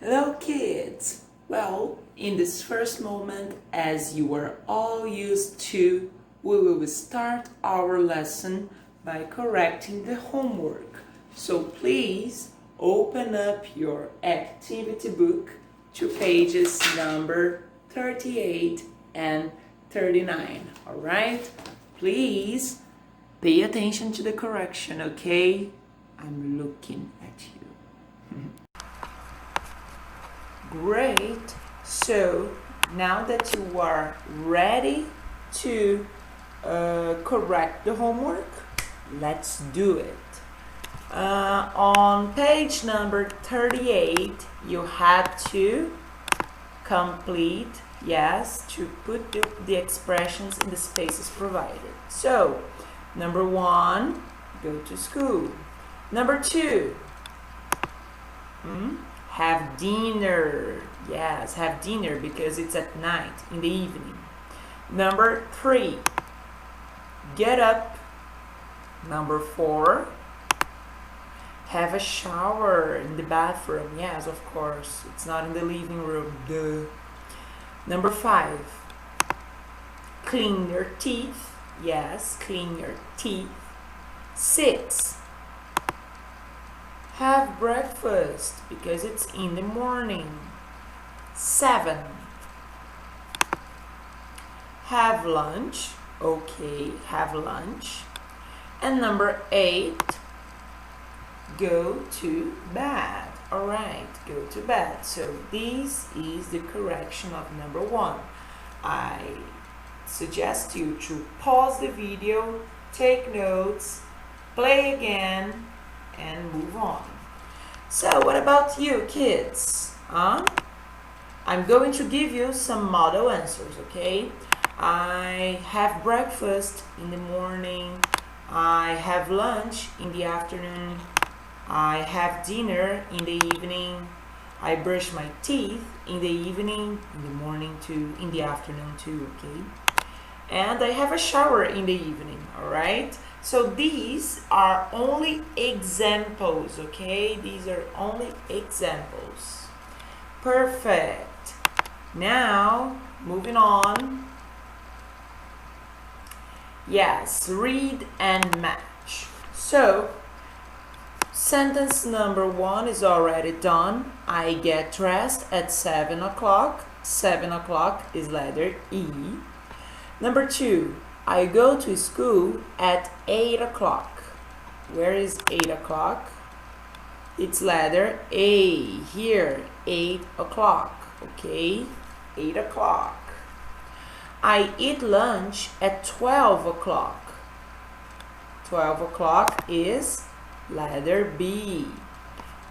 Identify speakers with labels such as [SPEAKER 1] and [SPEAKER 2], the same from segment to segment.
[SPEAKER 1] Hello kids! Well, in this first moment, as you are all used to, we will start our lesson by correcting the homework. So please open up your activity book to pages number 38 and 39, alright? Please pay attention to the correction, okay? I'm looking at you. Great! So now that you are ready to correct the homework, let's do it. On page number 38, you had to complete, to put the expressions in the spaces provided. So, number 1, go to school. Number 2, have dinner. Yes, have dinner because it's at night, in the evening. Number 3, get up. Number 4, have a shower in the bathroom. Yes, of course, it's not in the living room. Duh. Number 5, clean your teeth. Yes, clean your teeth. 6, have breakfast because it's in the morning. 7, have lunch. Okay, have lunch. And number 8, go to bed. Alright, go to bed. So this is the correction of number 1. I suggest you to pause the video, take notes, play again, and move on. So what about you kids? I'm going to give you some model answers, okay? I have breakfast in the morning. I have lunch in the afternoon. I have dinner in the evening. I brush my teeth in the evening, in the morning too, in the afternoon too, okay? And I have a shower in the evening, all right? So these are only examples, okay? These are only examples. Perfect. Now, moving on. Yes, read and match. So, sentence number 1 is already done. I get dressed at 7 o'clock. 7 o'clock is letter E. Number 2, I go to school at 8 o'clock. Where is 8 o'clock? It's letter A. Here, 8 o'clock. Okay, 8 o'clock. I eat lunch at 12 o'clock. 12 o'clock is letter B.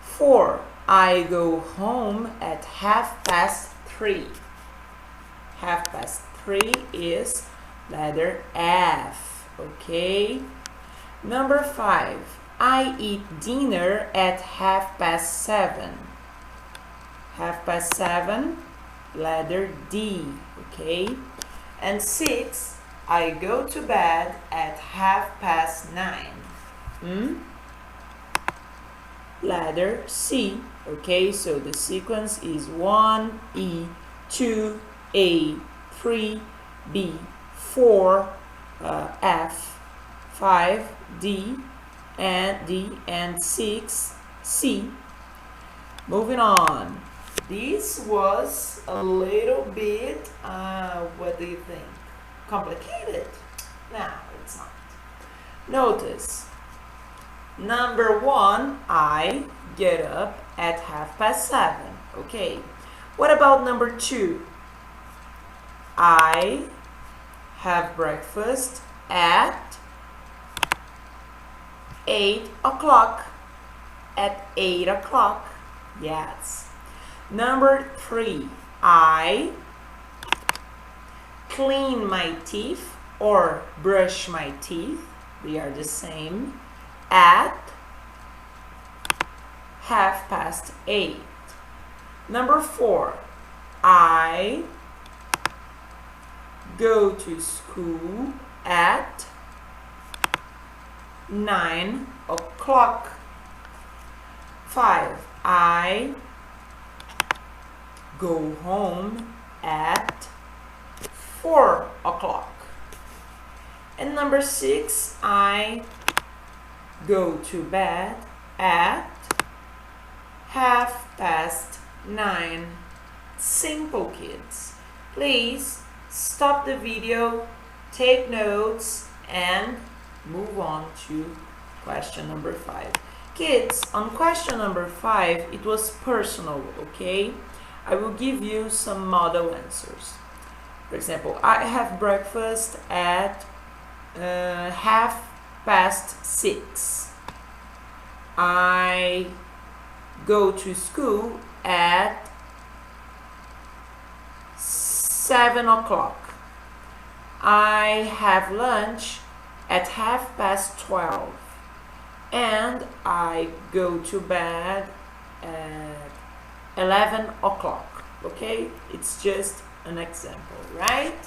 [SPEAKER 1] 4, I go home at 3:30. 3:30 is letter F, okay? Number 5, I eat dinner at 7:30. 7:30, letter D, okay? And 6, I go to bed at 9:30. Letter C, okay? So the sequence is 1, E, 2, A, 3, B, 4, F, 5, D, and 6, C. Moving on. This was a little bit, what do you think? Complicated? No, it's not. Notice, number 1, I get up at 7:30. Okay. What about number 2? I have breakfast at 8 o'clock. At 8 o'clock. Yes. Number 3, I clean my teeth or brush my teeth. They are the same. At 8:30. Number 4, I go to school at 9 o'clock. 5, I go home at 4 o'clock. And number 6, I go to bed at 9:30. Simple, kids. Please stop the video, take notes, and move on to question number 5. Kids, on question number 5, it was personal, okay? I will give you some model answers. For example, I have breakfast at 6:30. I go to school at 7 o'clock. I have lunch at 12:30. And I go to bed at 11 o'clock. Okay? It's just an example, right?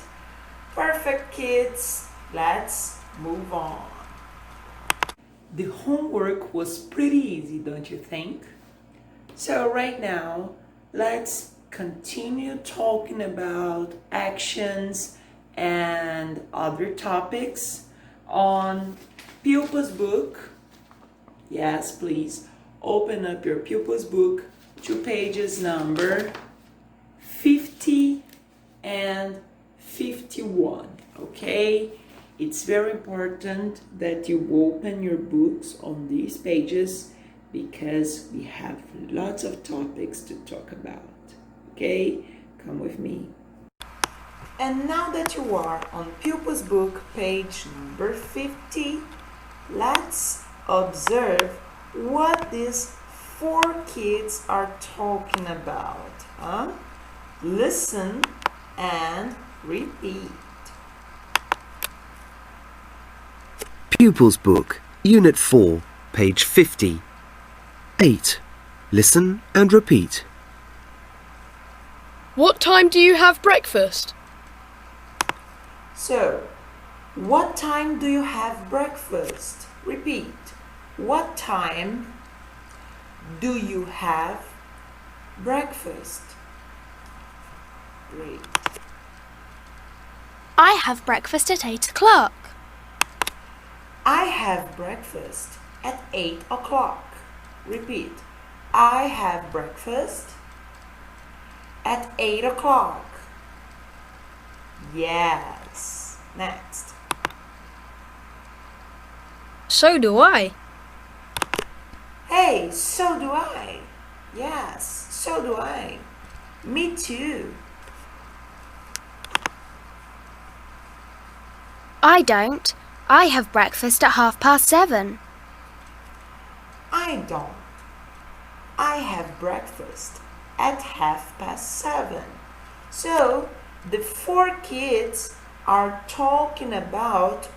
[SPEAKER 1] Perfect, kids. Let's move on. The homework was pretty easy, don't you think? So right now, let's continue talking about actions and other topics on PUPIL'S book. Yes, please open up your PUPIL'S book to pages number 50 and 51, okay? It's very important that you open your books on these pages because we have lots of topics to talk about, okay? Come with me. And now that you are on PUPIL'S book, page number 50, let's observe what these 4 kids are talking about. Listen and repeat.
[SPEAKER 2] PUPIL'S book, Unit 4, page 50. 8. Listen and repeat.
[SPEAKER 3] What time do you have breakfast?
[SPEAKER 1] So, what time do you have breakfast? Repeat. What time do you have breakfast? Great.
[SPEAKER 4] I have breakfast at 8 o'clock.
[SPEAKER 1] I have breakfast at 8 o'clock. Repeat. I have breakfast at 8 o'clock. Yes. Next.
[SPEAKER 3] So do I.
[SPEAKER 1] Hey, so do I. Yes, so do I. Me too.
[SPEAKER 4] I don't. I have breakfast at 7:30.
[SPEAKER 1] I don't. I have breakfast at 7:30. So, the 4 kids are talking about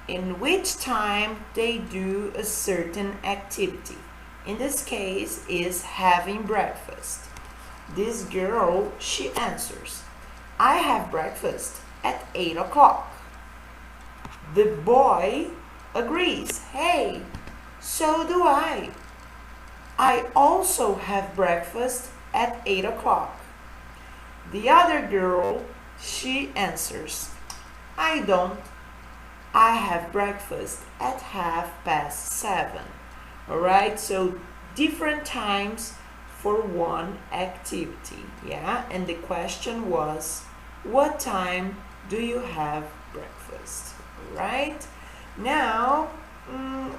[SPEAKER 1] in which time they do a certain activity. In this case, is having breakfast. This girl, she answers, I have breakfast at 8 o'clock. The boy agrees, hey, so do I. I also have breakfast at 8 o'clock. The other girl, she answers, I don't. I have breakfast at 7:30. Alright, so different times for one activity, yeah? And the question was, what time do you have breakfast? Alright, now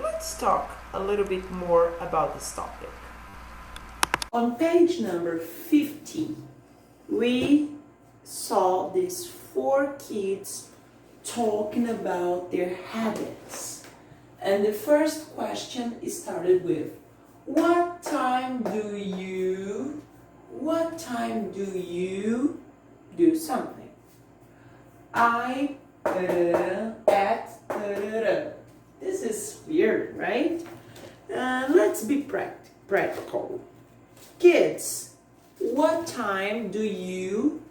[SPEAKER 1] let's talk a little bit more about this topic. On page number 50, we saw these 4 kids talking about their habits. And the first question started with, what time do you do something? I at This is weird, right? Let's be practical. Kids, what time do you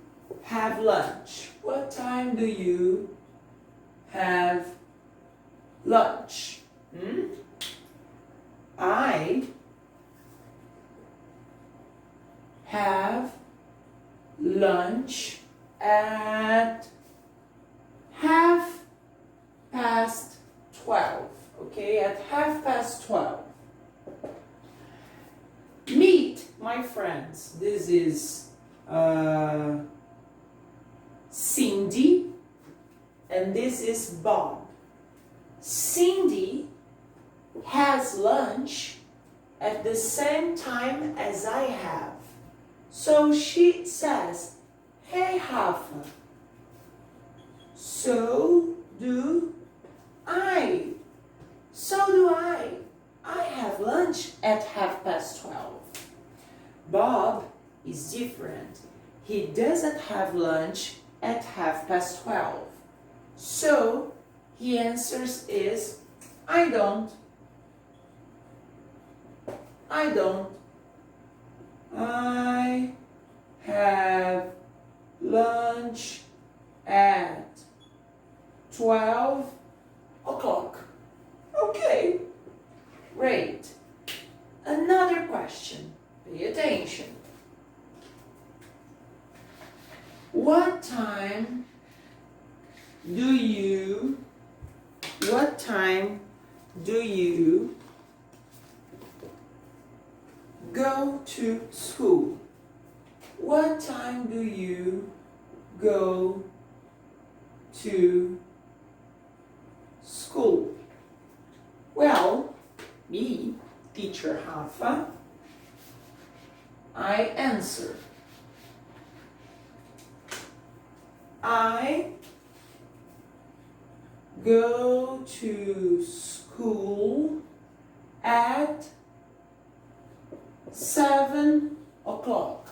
[SPEAKER 1] have lunch? What time do you have lunch? I have lunch at 12:30. Okay, at 12:30. Meet my friends. This is Cindy, and this is Bob. Cindy has lunch at the same time as I have. So she says, "Hey, Rafa, so do I. So do I. I have lunch at 12:30. Bob is different. He doesn't have lunch at 12:30. So he answers is, I don't. I don't. I have lunch at 12 o'clock. Okay, great. Another question. Pay attention. What time do you go to school? What time do you go to school? Well, me, teacher Rafa, I answer. I go to school at 7 o'clock.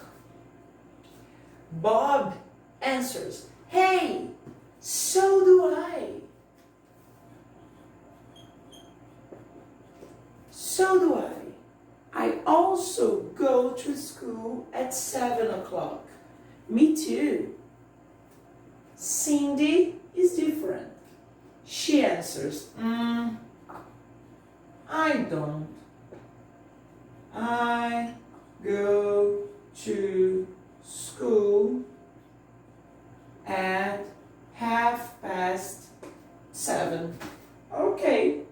[SPEAKER 1] Bob answers, hey, so do I. So do I. I also go to school at 7 o'clock. Me too. Cindy is different. She answers, I don't. I go to school at 7:30. Okay,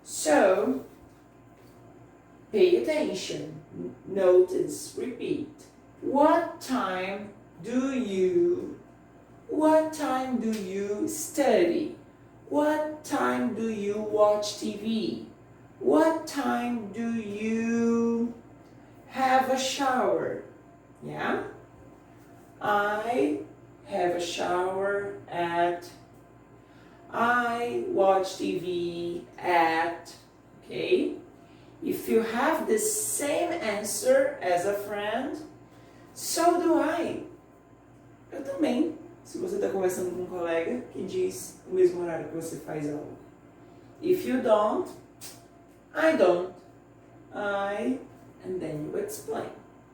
[SPEAKER 1] so pay attention, notice, repeat. What time do you study? What time do you watch TV? What time do you have a shower? Yeah? I have a shower at, I watch TV at, okay? If you have the same answer as a friend, so do I. Eu também. Se você está conversando com um colega que diz o mesmo horário que você faz aula. If you don't, I don't. I, and then you explain.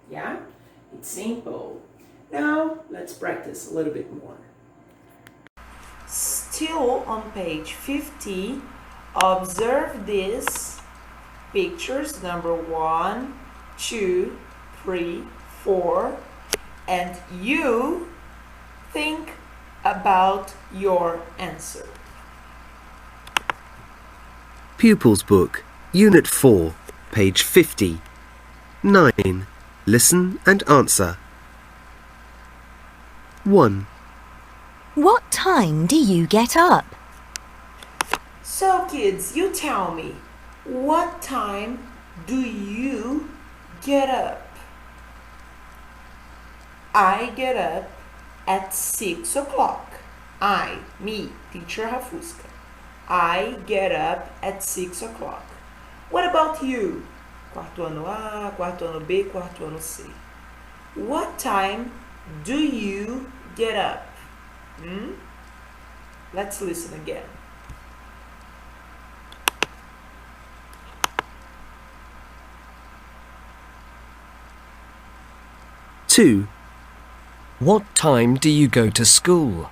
[SPEAKER 1] Yeah? It's simple. Now, let's practice a little bit more. Still on page 50, observe these pictures, number 1, 2, 3, 4, and you think about your answer.
[SPEAKER 2] Pupils Book, Unit 4, page 50. 9. Listen and answer. 1.
[SPEAKER 5] What time do you get up?
[SPEAKER 1] So kids, you tell me, what time do you get up? I get up at 6 o'clock. I, me, teacher Rafusca. I get up at 6 o'clock. What about you? Quarto ano A, quarto ano B, quarto ano C. What time do you get up? Let's listen again.
[SPEAKER 2] Two.
[SPEAKER 6] What time do you go to school?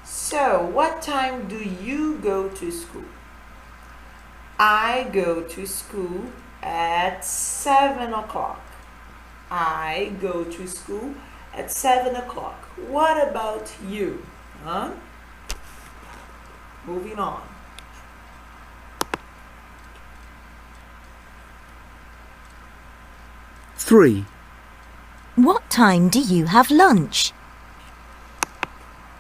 [SPEAKER 1] So, what time do you go to school? I go to school at 7 o'clock. I go to school at 7 o'clock. What about you? Huh? Moving on.
[SPEAKER 2] Three.
[SPEAKER 5] What time do you have lunch?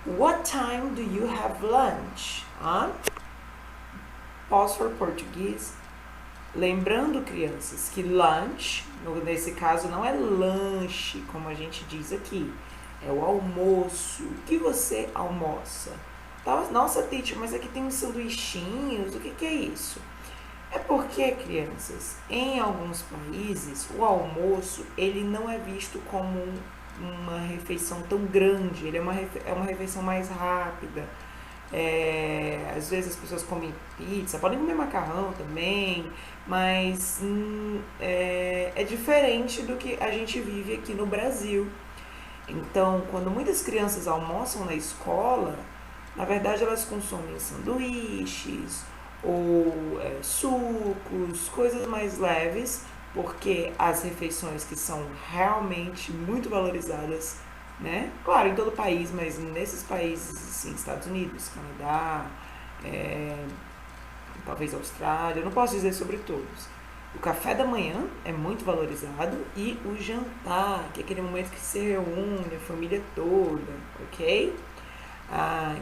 [SPEAKER 1] What time do you have lunch? Huh? Pause for português. Lembrando, crianças, que lunch, nesse caso, não é lanche, como a gente diz aqui. É o almoço. O que você almoça? Nossa, teacher, mas aqui tem uns sanduichinhos. O que é isso? É porque, crianças, em alguns países, o almoço, ele não é visto como uma refeição tão grande. Ele é uma refeição mais rápida. Às vezes as pessoas comem pizza, podem comer macarrão também, mas é diferente do que a gente vive aqui no Brasil. Então, quando muitas crianças almoçam na escola, na verdade elas consomem sanduíches ou sucos, coisas mais leves, porque as refeições que são realmente muito valorizadas, né? Claro, em todo o país, mas nesses países, assim, Estados Unidos, Canadá, talvez Austrália, eu não posso dizer sobre todos. O café da manhã é muito valorizado e o jantar, que é aquele momento que se reúne a família toda, ok?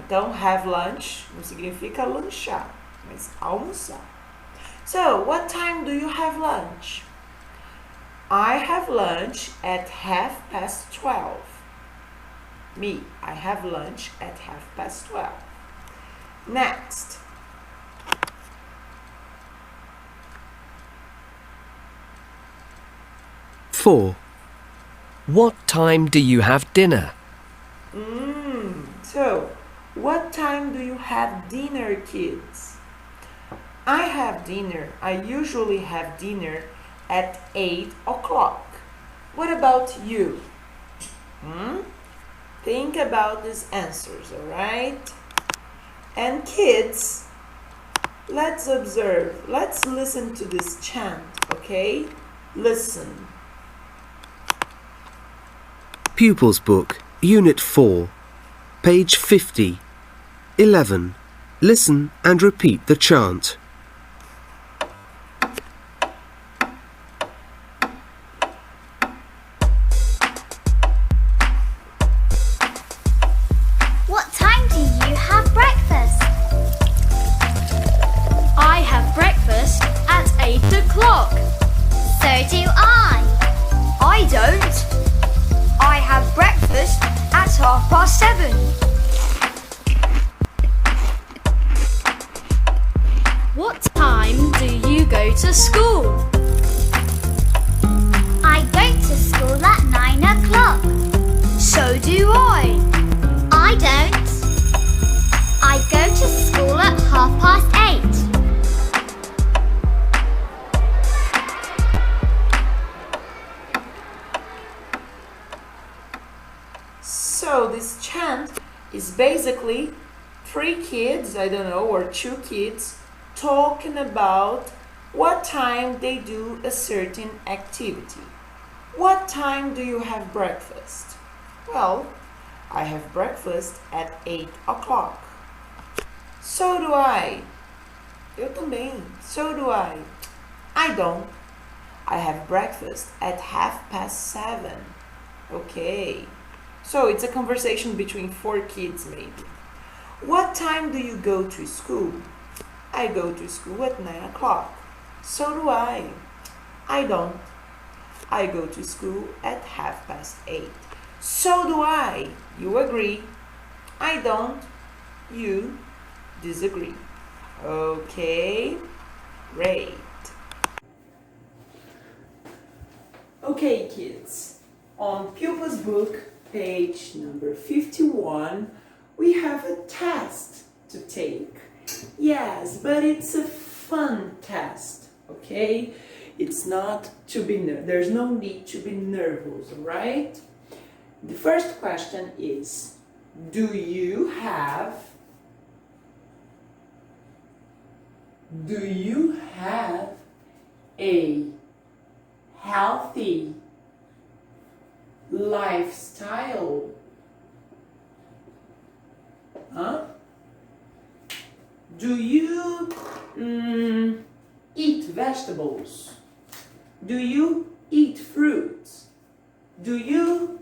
[SPEAKER 1] Então, have lunch não significa lanchar, mas almoçar. So, what time do you have lunch? I have lunch at 12:30. Me, I have lunch at 12:30. Next.
[SPEAKER 2] Four.
[SPEAKER 6] What time do you have dinner?
[SPEAKER 1] So, what time do you have dinner, kids? I have dinner. I usually have dinner at 8 o'clock. What about you? Think about these answers, alright? And kids, let's observe. Let's listen to this chant, okay? Listen.
[SPEAKER 2] Pupils' Book, Unit 4, page 50. 11. Listen and repeat the chant.
[SPEAKER 4] What time do you have breakfast?
[SPEAKER 3] I have breakfast at 8 o'clock.
[SPEAKER 4] So do I.
[SPEAKER 3] I don't. I have breakfast at 7:30. What time do you go to school?
[SPEAKER 4] I go to school at 9 o'clock.
[SPEAKER 3] So do I.
[SPEAKER 4] I don't. I go to school at 8:30.
[SPEAKER 1] So this chant is basically 3 kids, I don't know, or 2 kids talking about what time they do a certain activity. What time do you have breakfast? Well, I have breakfast at 8 o'clock. So do I. Eu também. So do I. I don't. I have breakfast at 7:30. Okay. So it's a conversation between 4 kids maybe. What time do you go to school? I go to school at 9 o'clock. So do I. I don't. I go to school at 8:30. So do I. You agree. I don't. You disagree. Okay. Great. Okay, kids. On Pupil's Book, page number 51, we have a test to take. Yes, but it's a fun test, okay? It's not to be there's no need to be nervous, all right? The first question is, do you have a healthy lifestyle? Huh? Do you eat vegetables? Do you eat fruits? Do you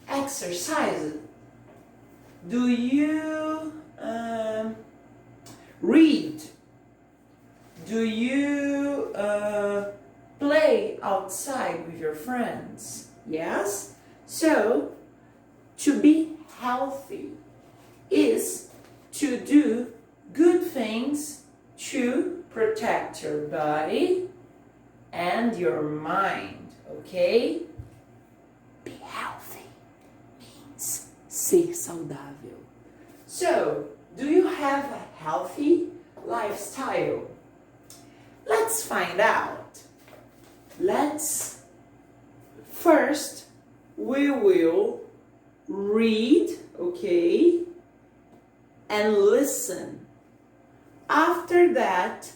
[SPEAKER 1] exercise? Do you read? Do you play outside with your friends? Yes? So, to be healthy is to do good things to protect your body and your mind, okay? Be healthy means ser saudável. So, do you have a healthy lifestyle? Let's find out. First, we will read, okay, and listen. After that,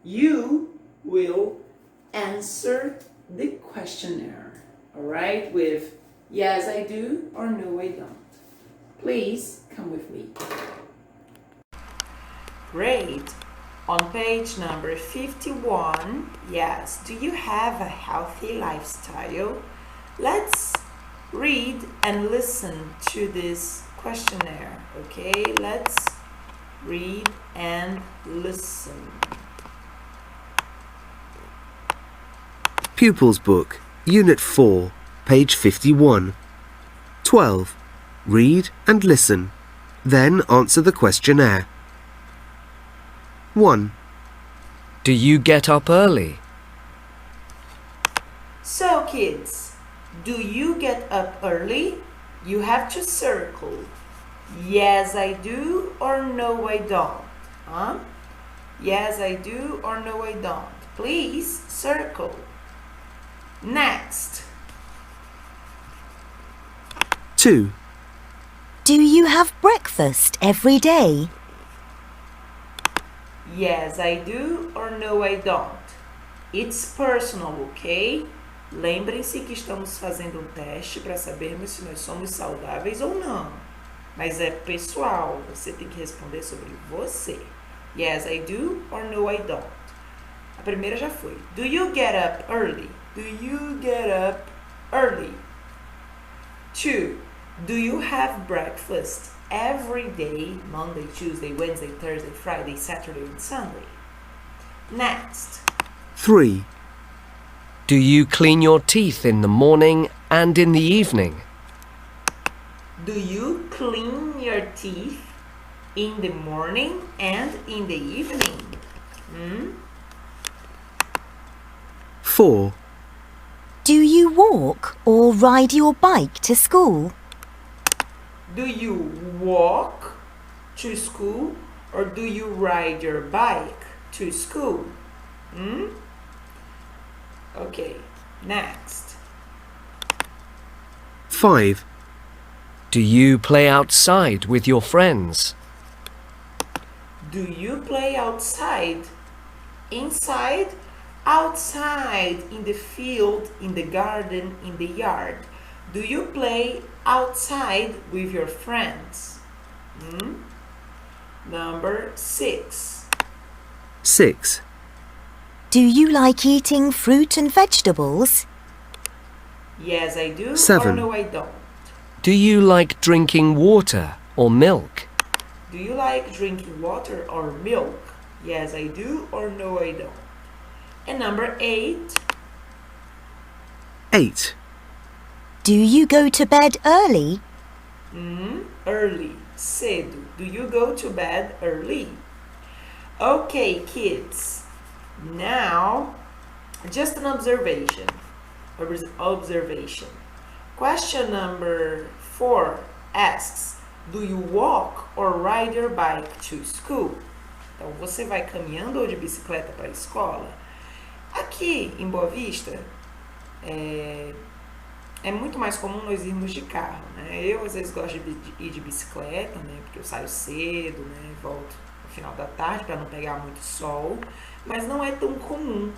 [SPEAKER 1] you will answer the questionnaire, all right, with yes, I do or no, I don't. Please come with me. Great. On page number 51, yes, do you have a healthy lifestyle? Let's read and listen to this questionnaire, okay? Let's read and listen.
[SPEAKER 2] Pupils Book, Unit 4, page 51. 12. Read and listen. Then answer the questionnaire. 1.
[SPEAKER 6] Do you get up early?
[SPEAKER 1] So kids, do you get up early? You have to circle. Yes, I do or no, I don't. Huh? Yes, I do or no, I don't. Please circle. Next.
[SPEAKER 2] 2.
[SPEAKER 5] Do you have breakfast every day?
[SPEAKER 1] Yes, I do or no, I don't. It's personal, ok? Lembrem-se que estamos fazendo um teste para sabermos se nós somos saudáveis ou não. Mas é pessoal, você tem que responder sobre você. Yes, I do or no, I don't. A primeira já foi. Do you get up early? Do you get up early? 2. Do you have breakfast every day, Monday, Tuesday, Wednesday, Thursday, Friday, Saturday, and Sunday? Next.
[SPEAKER 2] 3.
[SPEAKER 6] Do you clean your teeth in the morning and in the evening?
[SPEAKER 1] Do you clean your teeth in the morning and in the evening?
[SPEAKER 2] 4.
[SPEAKER 5] Do you walk or ride your bike to school?
[SPEAKER 1] Do you walk to school or do you ride your bike to school? Okay, next.
[SPEAKER 2] 5.
[SPEAKER 6] Do you play outside with your friends?
[SPEAKER 1] Do you play outside? Inside? Outside, in the field, in the garden, in the yard. Do you play outside with your friends? Number 6.
[SPEAKER 2] 6.
[SPEAKER 5] Do you like eating fruit and vegetables?
[SPEAKER 1] Yes, I do
[SPEAKER 2] 7.
[SPEAKER 1] or no, I don't.
[SPEAKER 6] Do you like drinking water or milk?
[SPEAKER 1] Do you like drinking water or milk? Yes, I do or no, I don't. And number 8.
[SPEAKER 2] 8.
[SPEAKER 5] Do you go to bed early?
[SPEAKER 1] Early, cedo. Do you go to bed early? Okay, kids. Now, just an observation. Question number 4 asks, do you walk or ride your bike to school? Então, você vai caminhando ou de bicicleta para a escola? Aqui em Boa Vista, é muito mais comum nós irmos de carro, né? Eu, às vezes, gosto de ir de bicicleta, né? Porque eu saio cedo, né? Volto no final da tarde para não pegar muito sol. Mas não é tão comum.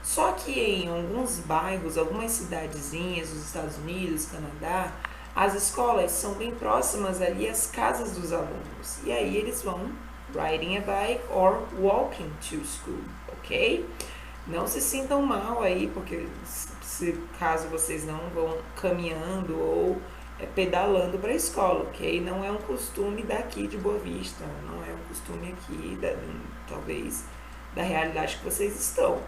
[SPEAKER 1] Só que em alguns bairros, algumas cidadezinhas dos Estados Unidos, Canadá, as escolas são bem próximas ali às casas dos alunos. E aí eles vão riding a bike or walking to school, ok? Não se sintam mal aí, porque se caso vocês não vão caminhando ou pedalando para a escola, ok? Não é um costume daqui de Boa Vista, não é um costume aqui, talvez, da realidade que vocês estão.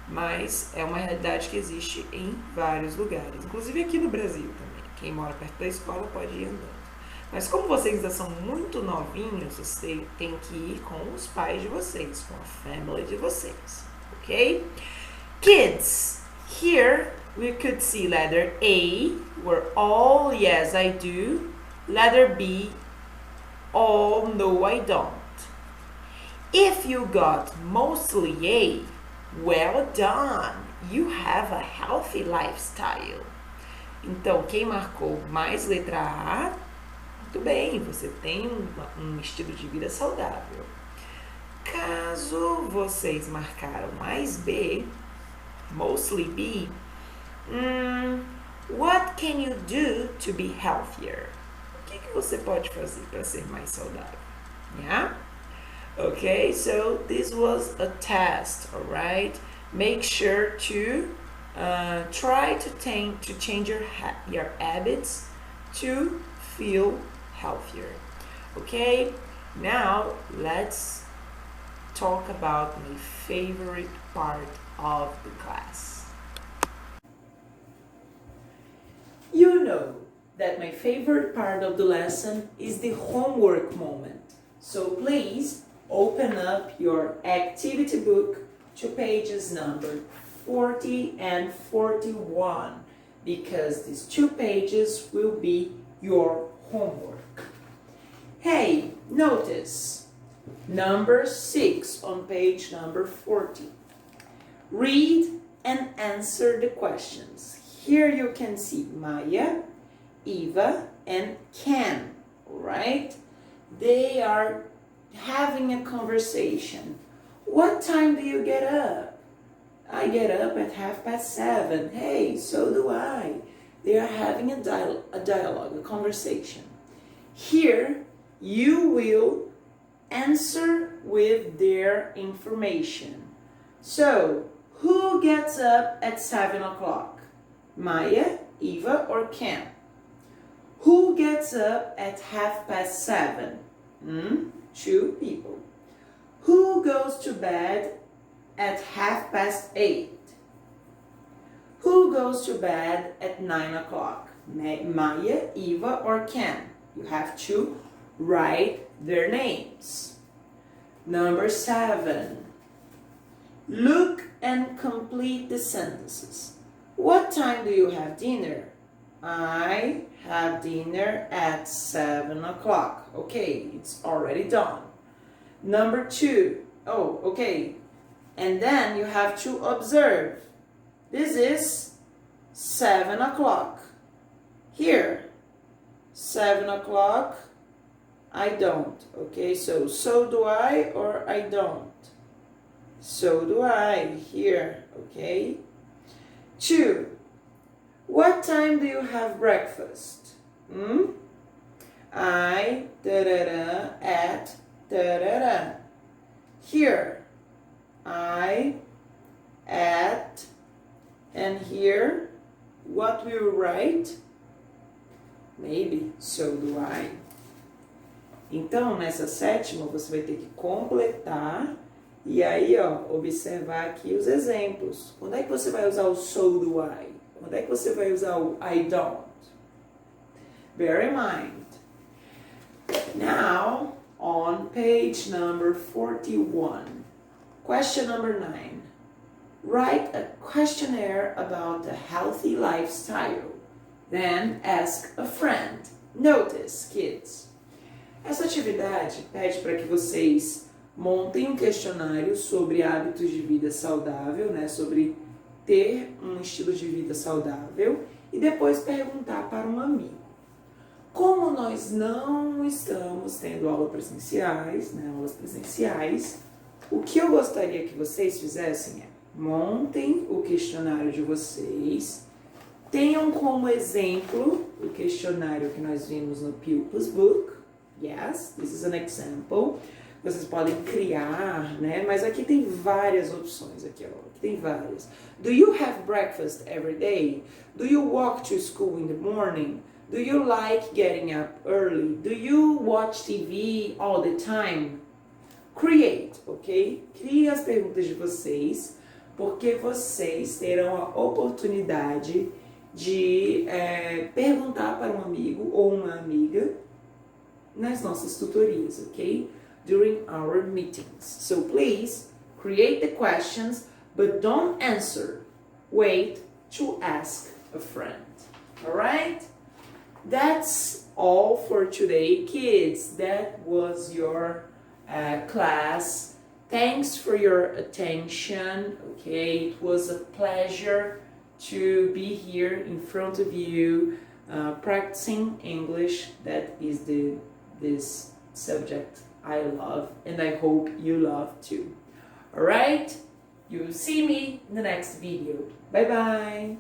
[SPEAKER 1] Mas é uma realidade que existe em vários lugares, inclusive aqui no Brasil também. Quem mora perto da escola pode ir andando. Mas como vocês ainda são muito novinhos, vocês têm que ir com os pais de vocês, com a family de vocês, ok? Kids, here we could see letter A, where all yes I do, letter B, all no I don't. If you got mostly A, well done, you have a healthy lifestyle. Então, quem marcou mais letra A, muito bem, você tem um estilo de vida saudável. Caso vocês marcaram mais B, mostly B, what can you do to be healthier? O que você pode fazer para ser mais saudável? Yeah? Okay, so this was a test, all right? Make sure to try to change your habits to feel healthier. Okay, now let's talk about my favorite part of the class. You know that my favorite part of the lesson is the homework moment. So please open up your activity book to pages number 40 and 41, because these 2 pages will be your homework. Hey, notice number 6 on page number 40. Read and answer the questions. Here you can see Maya, Eva, and Ken, right? They are having a conversation. What time do you get up? I get up at 7:30. Hey, so do I. They are having a dialogue, a conversation. Here, you will answer with their information. So, who gets up at 7 o'clock? Maya, Eva, or Ken? Who gets up at 7:30? 2 people. Who goes to bed at 8:30? Who goes to bed at 9 o'clock? Maya, Eva, or Ken? You have to write their names. Number 7. Look and complete the sentences. What time do you have dinner? I have dinner at 7 o'clock. Okay, it's already done. Number 2. Oh, okay. And then you have to observe. This is 7 o'clock. Here, 7 o'clock, I don't. Okay, so do I or I don't? So do I, here, okay? 2. What time do you have breakfast? I, at, Here, I, at, and here, what will you write? Maybe, so do I. Então, nessa 7ª, você vai ter que completar e aí, ó, observar aqui os exemplos. Quando é que você vai usar o so do I? Quando é que você vai usar o I don't? Bear in mind. Now, on page number 41, question number 9. Write a questionnaire about a healthy lifestyle. Then ask a friend. Notice, kids. Essa atividade pede para que vocês montem um questionário sobre hábitos de vida saudável, né? Sobre ter um estilo de vida saudável e depois perguntar para um amigo. Como nós não estamos tendo aulas presenciais, o que eu gostaria que vocês fizessem é Montem o questionário de vocês. Tenham como exemplo o questionário que nós vimos no PUPIL'S book. Yes, this is an example. Vocês podem criar, né? Mas aqui tem várias opções. Aqui tem várias. Do you have breakfast every day? Do you walk to school in the morning? Do you like getting up early? Do you watch TV all the time? Create, ok? Crie as perguntas de vocês, porque vocês terão a oportunidade de perguntar para um amigo ou uma amiga nas nossas tutorias, ok? During our meetings. So please create the questions, but don't answer. Wait to ask a friend. Alright? That's all for today, kids. That was your class. Thanks for your attention. Okay, it was a pleasure to be here in front of you, practicing English. That is this subject I love, and I hope you love too. Alright, you'll see me in the next video. Bye bye.